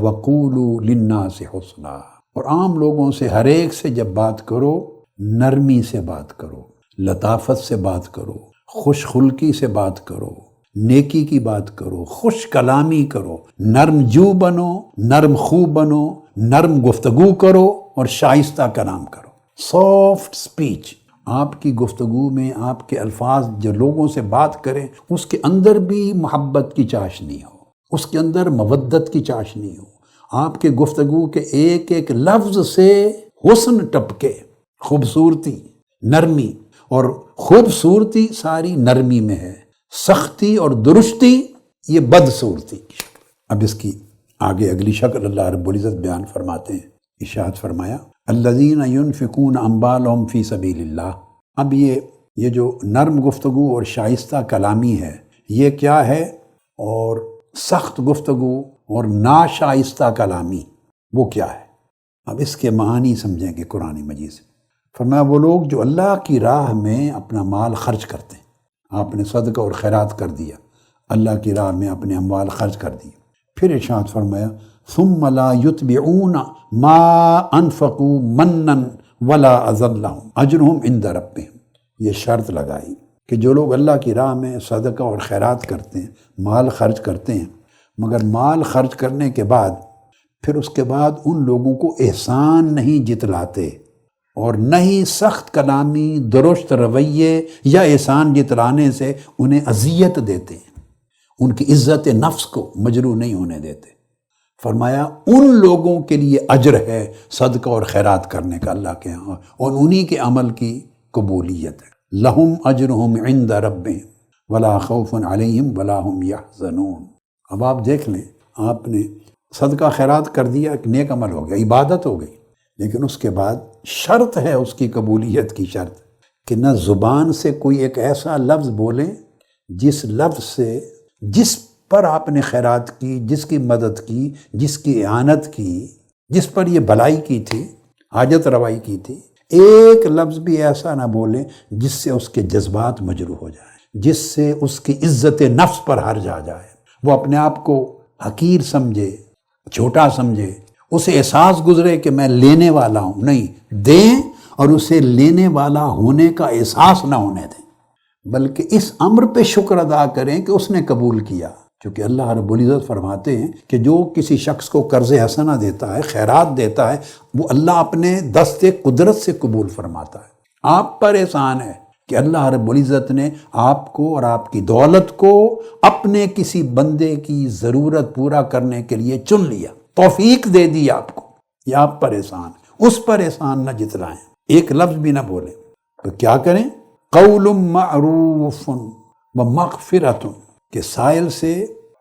وَقُولُوا لِلنَّاسِ حُسْنًا، اور عام لوگوں سے ہر ایک سے جب بات کرو نرمی سے بات کرو، لطافت سے بات کرو، خوش خلقی سے بات کرو، نیکی کی بات کرو، خوش کلامی کرو، نرم جو بنو، نرم خو بنو، نرم گفتگو کرو اور شائستہ کلام کرو۔ سافٹ سپیچ، آپ کی گفتگو میں آپ کے الفاظ جو لوگوں سے بات کریں اس کے اندر بھی محبت کی چاشنی ہو، اس کے اندر مودت کی چاشنی ہو، آپ کے گفتگو کے ایک ایک لفظ سے حسن ٹپکے، خوبصورتی، نرمی، اور خوبصورتی ساری نرمی میں ہے، سختی اور درستی یہ بدصورتی کی شکل۔ اب اس کی آگے اگلی شکل اللہ رب العزت بیان فرماتے ہیں، ارشاد فرمایا الذین ینفقون اموالہم فی سبیل اللہ۔ اب یہ جو نرم گفتگو اور شائستہ کلامی ہے یہ کیا ہے، اور سخت گفتگو اور ناشائستہ کلامی وہ کیا ہے؟ اب اس کے معانی سمجھیں گے قرآن مجید سے۔ فرمایا وہ لوگ جو اللہ کی راہ میں اپنا مال خرچ کرتے ہیں، آپ نے صدقہ اور خیرات کر دیا، اللہ کی راہ میں اپنے اموال خرچ کر دیے، پھر ارشاد فرمایا ثم لا یتبعون ما انفقوا منا ولا اذى لهم اجرهم عند ربهم۔ یہ شرط لگائی کہ جو لوگ اللہ کی راہ میں صدقہ اور خیرات کرتے ہیں، مال خرچ کرتے ہیں، مگر مال خرچ کرنے کے بعد پھر اس کے بعد ان لوگوں کو احسان نہیں جتلاتے اور نہ ہی سخت کلامی، درست رویے یا احسان جتلانے سے انہیں اذیت دیتے ہیں، ان کی عزت نفس کو مجروح نہیں ہونے دیتے۔ فرمایا ان لوگوں کے لیے اجر ہے صدقہ اور خیرات کرنے کا اللہ کے ہاں، اور انہی کے عمل کی قبولیت ہے۔ لہم اجرہم عند ربہم ولا خوف علیہم ولا ہم یحزنون۔ اب آپ دیکھ لیں، آپ نے صدقہ خیرات کر دیا، ایک نیک عمل ہو گیا، عبادت ہو گئی، لیکن اس کے بعد شرط ہے اس کی قبولیت کی شرط کہ نہ زبان سے کوئی ایک ایسا لفظ بولیں جس لفظ سے جس پر آپ نے خیرات کی، جس کی مدد کی، جس کی اعانت کی، جس پر یہ بھلائی کی تھی، حاجت روائی کی تھی، ایک لفظ بھی ایسا نہ بولیں جس سے اس کے جذبات مجروح ہو جائیں، جس سے اس کی عزت نفس پر حرج آ جائے، وہ اپنے آپ کو حقیر سمجھے، چھوٹا سمجھے، اسے احساس گزرے کہ میں لینے والا ہوں۔ نہیں، دیں اور اسے لینے والا ہونے کا احساس نہ ہونے دیں، بلکہ اس امر پہ شکر ادا کریں کہ اس نے قبول کیا۔ کیونکہ اللہ رب العزت فرماتے ہیں کہ جو کسی شخص کو قرض حسنہ دیتا ہے، خیرات دیتا ہے، وہ اللہ اپنے دست قدرت سے قبول فرماتا ہے۔ آپ پر احسان ہے کہ اللہ رب العزت نے آپ کو اور آپ کی دولت کو اپنے کسی بندے کی ضرورت پورا کرنے کے لیے چن لیا، توفیق دے دی آپ کو، یہ آپ پر احسان ہے۔ اس پر احسان نہ جتلائیں، ایک لفظ بھی نہ بولیں، تو کیا کریں؟ قول معروف ومغفرۃ، کہ سائل سے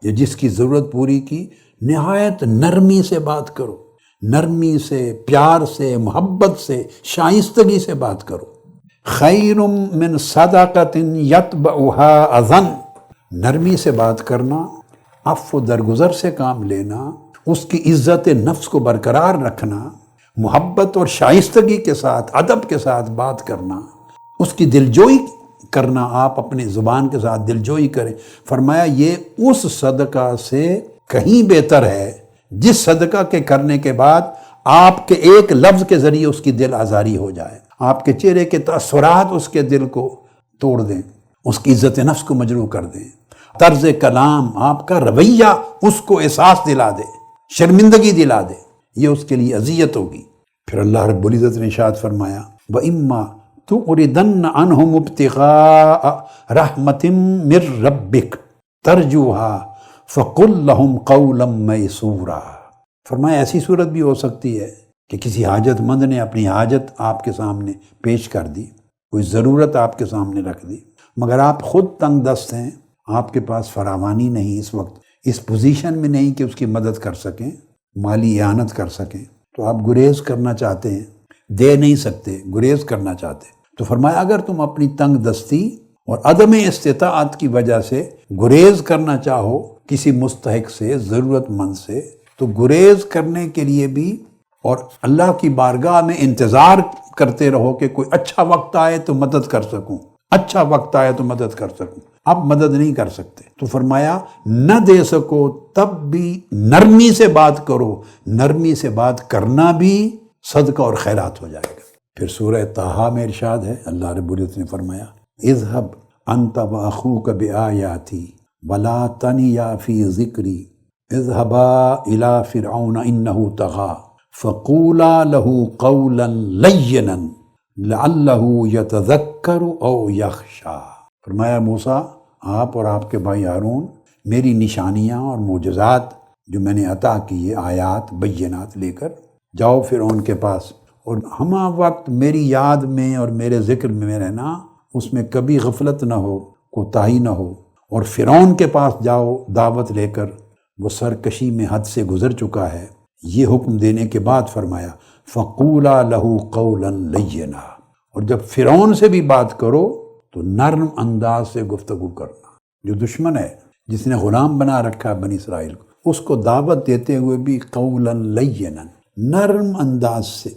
یا جس کی ضرورت پوری کی نہایت نرمی سے بات کرو، نرمی سے، پیار سے، محبت سے، شائستگی سے بات کرو۔ خیر من صدقۃ یتبعها اذى، نرمی سے بات کرنا، عفو درگزر سے کام لینا، اس کی عزت نفس کو برقرار رکھنا، محبت اور شائستگی کے ساتھ، ادب کے ساتھ بات کرنا، اس کی دلجوئی کرنا، آپ اپنی زبان کے ساتھ دلجوئی کریں۔ فرمایا یہ اس صدقہ سے کہیں بہتر ہے جس صدقہ کے کرنے کے بعد آپ کے ایک لفظ کے ذریعے اس کی دل آزاری ہو جائے، آپ کے چہرے کے تاثرات اس کے دل کو توڑ دیں، اس کی عزت نفس کو مجروح کر دیں، طرز کلام، آپ کا رویہ اس کو احساس دلا دے، شرمندگی دلا دے، یہ اس کے لیے اذیت ہوگی۔ پھر اللہ رب العزت نے ارشاد فرمایا وَإِمَّا تُعْرِضَنَّ عَنْهُمُ ابْتِغَاءَ رَحْمَةٍ مِّن رَّبِّكَ تَرْجُوهَا فَقُل لَّهُمْ قَوْلًا مَّيْسُورًا۔ فرمایا ایسی صورت بھی ہو سکتی ہے کہ کسی حاجت مند نے اپنی حاجت آپ کے سامنے پیش کر دی، کوئی ضرورت آپ کے سامنے رکھ دی، مگر آپ خود تنگ دست ہیں، آپ کے پاس فراوانی نہیں، اس وقت اس پوزیشن میں نہیں کہ اس کی مدد کر سکیں، مالی اعانت کر سکیں، تو آپ گریز کرنا چاہتے ہیں، دے نہیں سکتے، گریز کرنا چاہتے، تو فرمایا اگر تم اپنی تنگ دستی اور عدم استطاعت کی وجہ سے گریز کرنا چاہو کسی مستحق سے، ضرورت مند سے، تو گریز کرنے کے لیے بھی اور اللہ کی بارگاہ میں انتظار کرتے رہو کہ کوئی اچھا وقت آئے تو مدد کر سکوں، اچھا وقت آیا تو مدد کر سکوں، اب مدد نہیں کر سکتے، تو فرمایا نہ دے سکو تب بھی نرمی سے بات کرو، نرمی سے بات کرنا بھی صدقہ اور خیرات ہو جائے گا۔ پھر سورہ طٰہٰ میں ارشاد ہے، اللہ رب العزت نے فرمایا اذهب انت واخوک بآیاتی ولا تنیا فی ذکری اذهبا الی فرعون انہ طغی فقولا له قولا لینا لعلہ یتذکر او یخشی۔ فرمایا موسیٰ، آپ اور آپ کے بھائی ہارون میری نشانیاں اور معجزات جو میں نے عطا کیے، آیات بینات لے کر جاؤ فرعون کے پاس، اور ہمہ وقت میری یاد میں اور میرے ذکر میں رہنا، اس میں کبھی غفلت نہ ہو، کوتاہی نہ ہو۔ اور فرعون کے پاس جاؤ دعوت لے کر، وہ سرکشی میں حد سے گزر چکا ہے۔ یہ حکم دینے کے بعد فرمایا فَقُولَا لَهُ قَوْلًا لَيِّنًا، اور جب فرعون سے بھی بات کرو تو نرم انداز سے گفتگو کرنا۔ جو دشمن ہے، جس نے غلام بنا رکھا ہے بنی اسرائیل کو، اس کو دعوت دیتے ہوئے بھی قولاً لینا، نرم انداز سے،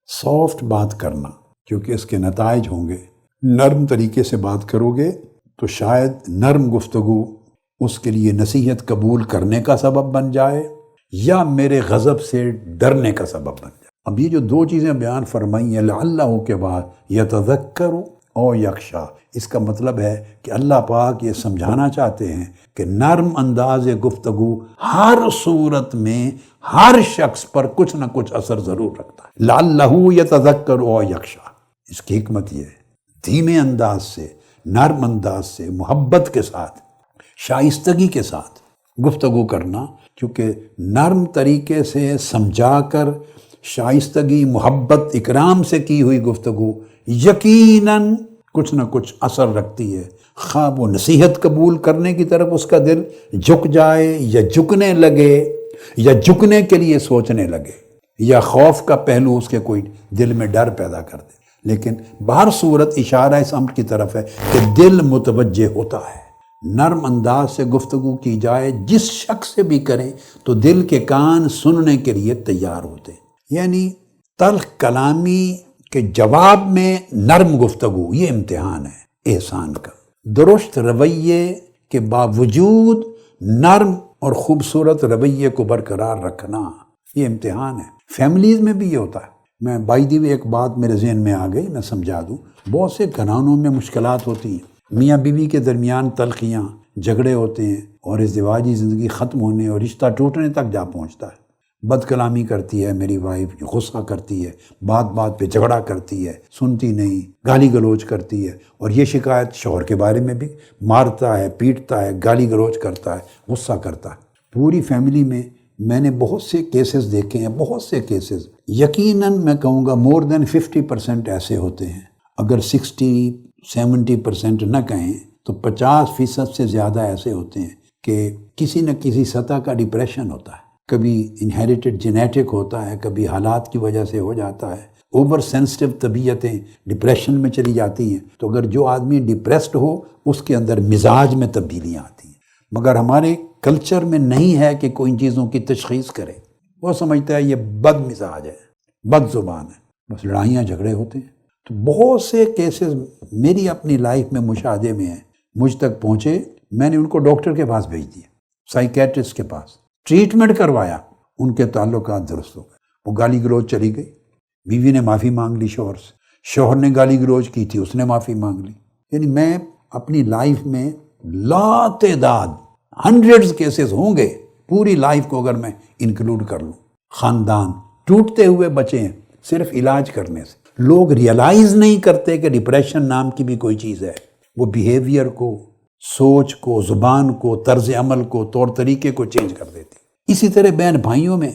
سافٹ بات کرنا، کیونکہ اس کے نتائج ہوں گے۔ نرم طریقے سے بات کرو گے تو شاید نرم گفتگو اس کے لیے نصیحت قبول کرنے کا سبب بن جائے یا میرے غضب سے ڈرنے کا سبب بن جائے۔ اب یہ جو دو چیزیں بیان فرمائی ہیں لعلہ کے بعد، یتذکر او یخشی، اس کا مطلب ہے کہ اللہ پاک یہ سمجھانا چاہتے ہیں کہ نرم انداز گفتگو ہر صورت میں ہر شخص پر کچھ نہ کچھ اثر ضرور رکھتا ہے۔ لعلہ یتذکر او یخشی، اس کی حکمت یہ ہے دھیمے انداز سے، نرم انداز سے، محبت کے ساتھ، شائستگی کے ساتھ گفتگو کرنا، کیونکہ نرم طریقے سے سمجھا کر شائستگی، محبت، اکرام سے کی ہوئی گفتگو یقیناً کچھ نہ کچھ اثر رکھتی ہے، خواہ وہ نصیحت قبول کرنے کی طرف اس کا دل جھک جائے یا جھکنے لگے یا جھکنے کے لیے سوچنے لگے، یا خوف کا پہلو اس کے کوئی دل میں ڈر پیدا کر دے، لیکن بہر صورت اشارہ اس امر کی طرف ہے کہ دل متوجہ ہوتا ہے۔ نرم انداز سے گفتگو کی جائے، جس شخص سے بھی کریں تو دل کے کان سننے کے لیے تیار ہوتے ہیں۔ یعنی تلخ کلامی کے جواب میں نرم گفتگو، یہ امتحان ہے احسان کا۔ درست رویے کے باوجود نرم اور خوبصورت رویے کو برقرار رکھنا، یہ امتحان ہے۔ فیملیز میں بھی یہ ہوتا ہے۔ میں بائی دی وے ایک بات میرے ذہن میں آ گئی، میں سمجھا دوں۔ بہت سے گھرانوں میں مشکلات ہوتی ہیں، میاں بیوی کے درمیان تلخیاں، جھگڑے ہوتے ہیں، اور ازدواجی زندگی ختم ہونے اور رشتہ ٹوٹنے تک جا پہنچتا ہے۔ بد کلامی کرتی ہے میری وائف، غصہ کرتی ہے، بات بات پہ جھگڑا کرتی ہے، سنتی نہیں، گالی گلوچ کرتی ہے، اور یہ شکایت شوہر کے بارے میں بھی، مارتا ہے، پیٹتا ہے، گالی گلوچ کرتا ہے، غصہ کرتا ہے۔ پوری فیملی میں میں نے بہت سے کیسز دیکھے ہیں، بہت سے کیسز، یقیناً میں کہوں گا مور دین 50% ایسے ہوتے ہیں، اگر 60-70% نہ کہیں تو 50% سے زیادہ ایسے ہوتے ہیں کہ کسی نہ کسی سطح کا ڈپریشن ہوتا ہے، کبھی انہیریٹڈ جینیٹک ہوتا ہے، کبھی حالات کی وجہ سے ہو جاتا ہے۔ اوور سینسٹیو طبیعتیں ڈپریشن میں چلی جاتی ہیں، تو اگر جو آدمی ڈپریسڈ ہو اس کے اندر مزاج میں تبدیلیاں آتی ہیں۔ مگر ہمارے کلچر میں نہیں ہے کہ کوئی ان چیزوں کی تشخیص کرے، وہ سمجھتا ہے یہ بد مزاج ہے، بد زبان ہے، بس لڑائیاں جھگڑے ہوتے ہیں۔ تو بہت سے کیسز میری اپنی لائف میں مشاہدے میں ہیں، مجھ تک پہنچے، میں نے ان کو ڈاکٹر کے پاس بھیج دیا، سائیکیٹرسٹ کے پاس، ٹریٹمنٹ کروایا، ان کے تعلقات درست ہو گئے۔ وہ گالی گلوچ چلی گئی، بیوی نے معافی مانگ لی شوہر سے، شوہر نے گالی گلوچ کی تھی، اس نے معافی مانگ لی۔ یعنی میں اپنی لائف میں لا تعداد ہنڈریڈز کیسز ہوں گے، پوری لائف کو اگر میں انکلوڈ کر لوں۔ خاندان ٹوٹتے ہوئے بچے ہیں صرف علاج کرنے سے۔ لوگ ریئلائز نہیں کرتے کہ ڈپریشن نام کی بھی کوئی چیز ہے، وہ بیہیویئر کو، سوچ کو، زبان کو، طرز عمل کو، طور طریقے کو چینج کر دیتی۔ اسی طرح بہن بھائیوں میں،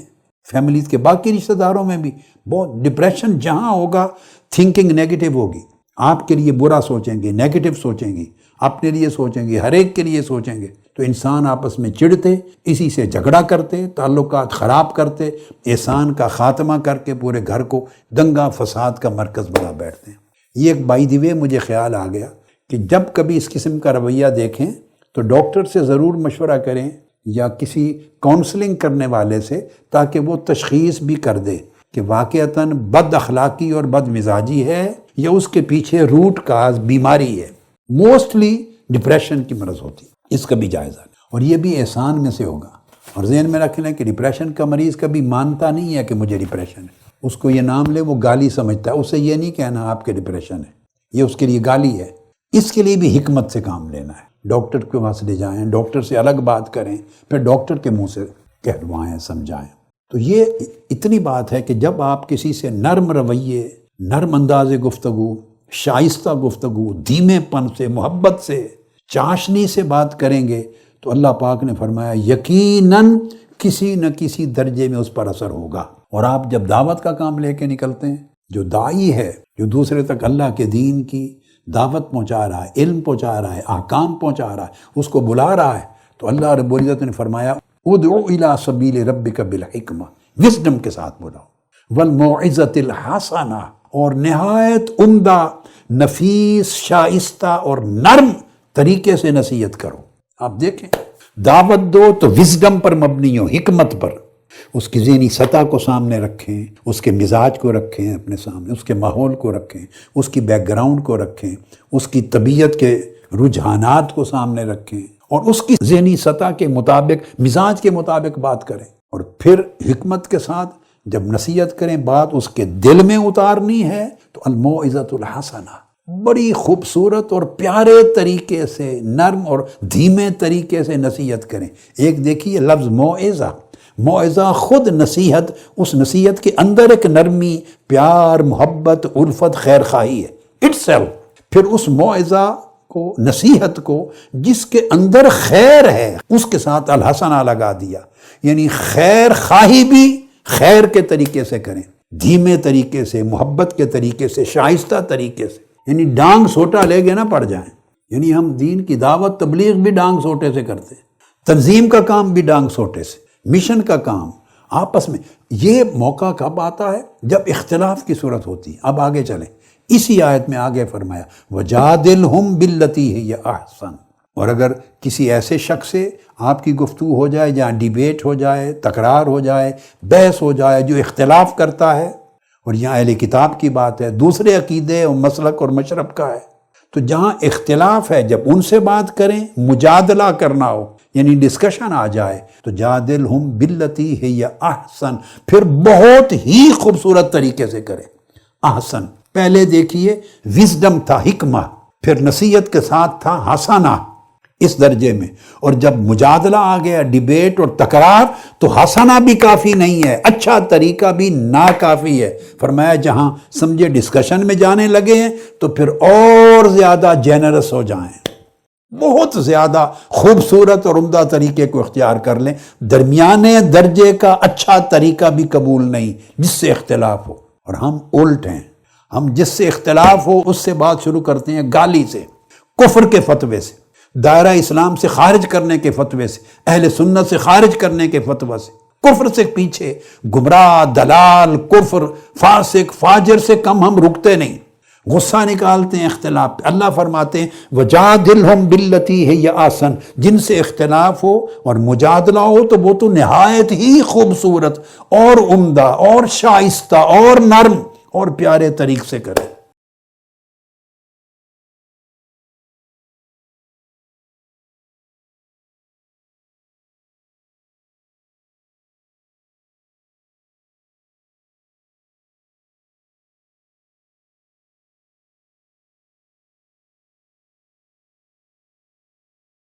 فیملیز کے باقی رشتہ داروں میں بھی بہت ڈپریشن جہاں ہوگا، تھنکنگ نیگیٹو ہوگی، آپ کے لیے برا سوچیں گے، نیگیٹو سوچیں گے، اپنے لیے سوچیں گے، ہر ایک کے لیے سوچیں گے، تو انسان آپس میں چڑھتے، اسی سے جھگڑا کرتے، تعلقات خراب کرتے، احسان کا خاتمہ کر کے پورے گھر کو دنگا فساد کا مرکز بنا بیٹھتے ہیں۔ یہ ایک بائی دی وے مجھے خیال آ گیا کہ جب کبھی اس قسم کا رویہ دیکھیں تو ڈاکٹر سے ضرور مشورہ کریں یا کسی کاؤنسلنگ کرنے والے سے، تاکہ وہ تشخیص بھی کر دے کہ واقعتاً بد اخلاقی اور بد مزاجی ہے یا اس کے پیچھے روٹ کاز بیماری ہے۔ موسٹلی ڈپریشن کی مرض ہوتی ہے، اس کا بھی جائزہ لیں، اور یہ بھی احسان میں سے ہوگا۔ اور ذہن میں رکھ لیں کہ ڈپریشن کا مریض کبھی مانتا نہیں ہے کہ مجھے ڈپریشن ہے، اس کو یہ نام لے وہ گالی سمجھتا ہے، اسے یہ نہیں کہنا آپ کے ڈپریشن ہے، یہ اس کے لیے گالی ہے۔ اس کے لیے بھی حکمت سے کام لینا ہے، ڈاکٹر کے پاس لے جائیں، ڈاکٹر سے الگ بات کریں، پھر ڈاکٹر کے منہ سے کہلوائیں، سمجھائیں۔ تو یہ اتنی بات ہے کہ جب آپ کسی سے نرم رویے، نرم انداز گفتگو، شائستہ گفتگو، دھیمے پن سے، محبت سے، چاشنی سے بات کریں گے تو اللہ پاک نے فرمایا یقیناً کسی نہ کسی درجے میں اس پر اثر ہوگا۔ اور آپ جب دعوت کا کام لے کے نکلتے ہیں، جو داعی ہے، جو دوسرے تک اللہ کے دین کی دعوت پہنچا رہا ہے، علم پہنچا رہا ہے، احکام پہنچا رہا ہے، اس کو بلا رہا ہے، تو اللہ رب العزت نے فرمایا ادعو الی سبیل ربک بالحکمہ، وزڈم کے ساتھ بلاؤ، والموعظۃ الحسنہ، اور نہایت عمدہ، نفیس، شائستہ اور نرم طریقے سے نصیحت کرو۔ آپ دیکھیں، دعوت دو تو وزڈم پر مبنی ہو، حکمت پر، اس کی ذہنی سطح کو سامنے رکھیں، اس کے مزاج کو رکھیں اپنے سامنے، اس کے ماحول کو رکھیں، اس کی بیک گراؤنڈ کو رکھیں، اس کی طبیعت کے رجحانات کو سامنے رکھیں، اور اس کی ذہنی سطح کے مطابق، مزاج کے مطابق بات کریں، اور پھر حکمت کے ساتھ جب نصیحت کریں، بات اس کے دل میں اتارنی ہے تو الموعظۃ الحسنہ، بڑی خوبصورت اور پیارے طریقے سے، نرم اور دھیمے طریقے سے نصیحت کریں۔ ایک دیکھیے لفظ موعظہ، موعظہ خود نصیحت، اس نصیحت کے اندر ایک نرمی، پیار، محبت، الفت، خیر خواہی ہے اٹ سیلف۔ پھر اس موعظہ کو، نصیحت کو، جس کے اندر خیر ہے، اس کے ساتھ الحسنہ لگا دیا، یعنی خیر خواہی بھی خیر کے طریقے سے کریں، دھیمے طریقے سے، محبت کے طریقے سے، شائستہ طریقے سے، یعنی ڈانگ سوٹا لے کے نہ پڑ جائیں۔ یعنی ہم دین کی دعوت تبلیغ بھی ڈانگ سوٹے سے کرتے ہیں، تنظیم کا کام بھی ڈانگ سوٹے سے، مشن کا کام آپس میں۔ یہ موقع کب آتا ہے؟ جب اختلاف کی صورت ہوتی ہے۔ اب آگے چلیں، اسی آیت میں آگے فرمایا وَجَادِلْهُمْ بِالَّتِي هِيَ أَحْسَنُ، اور اگر کسی ایسے شخص سے آپ کی گفتگو ہو جائے جہاں ڈیبیٹ ہو جائے، تکرار ہو جائے، بحث ہو جائے، جو اختلاف کرتا ہے، اور یہاں اہل کتاب کی بات ہے، دوسرے عقیدے اور مسلک اور مشرب کا ہے، تو جہاں اختلاف ہے جب ان سے بات کریں، مجادلہ کرنا ہو، یعنی ڈسکشن آ جائے، تو جادلہم باللتی ہی احسن، پھر بہت ہی خوبصورت طریقے سے کریں۔ احسن، پہلے دیکھیے وزڈم تھا، حکمہ، پھر نصیحت کے ساتھ تھا حسنہ، اس درجے میں، اور جب مجادلہ آ گیا، ڈیبیٹ اور تکرار، تو حسنہ بھی کافی نہیں ہے، اچھا طریقہ بھی ناکافی ہے۔ فرمایا جہاں سمجھے ڈسکشن میں جانے لگے ہیں تو پھر اور زیادہ جینرس ہو جائیں، بہت زیادہ خوبصورت اور عمدہ طریقے کو اختیار کر لیں۔ درمیانے درجے کا اچھا طریقہ بھی قبول نہیں جس سے اختلاف ہو، اور ہم الٹ ہیں، ہم جس سے اختلاف ہو اس سے بات شروع کرتے ہیں گالی سے، کفر کے فتوے سے، دائرہ اسلام سے خارج کرنے کے فتوے سے، اہل سنت سے خارج کرنے کے فتوے سے، کفر سے پیچھے، گمراہ، دلال، کفر، فاسق، فاجر سے کم ہم رکتے نہیں، غصہ نکالتے ہیں اختلاف پہ۔ اللہ فرماتے ہیں وَجَادِلْهُمْ بِالَّتِي هِيَ أَحْسَنُ، جن سے اختلاف ہو اور مجادلہ ہو تو وہ تو نہایت ہی خوبصورت اور عمدہ اور شائستہ اور نرم اور پیارے طریق سے کرے۔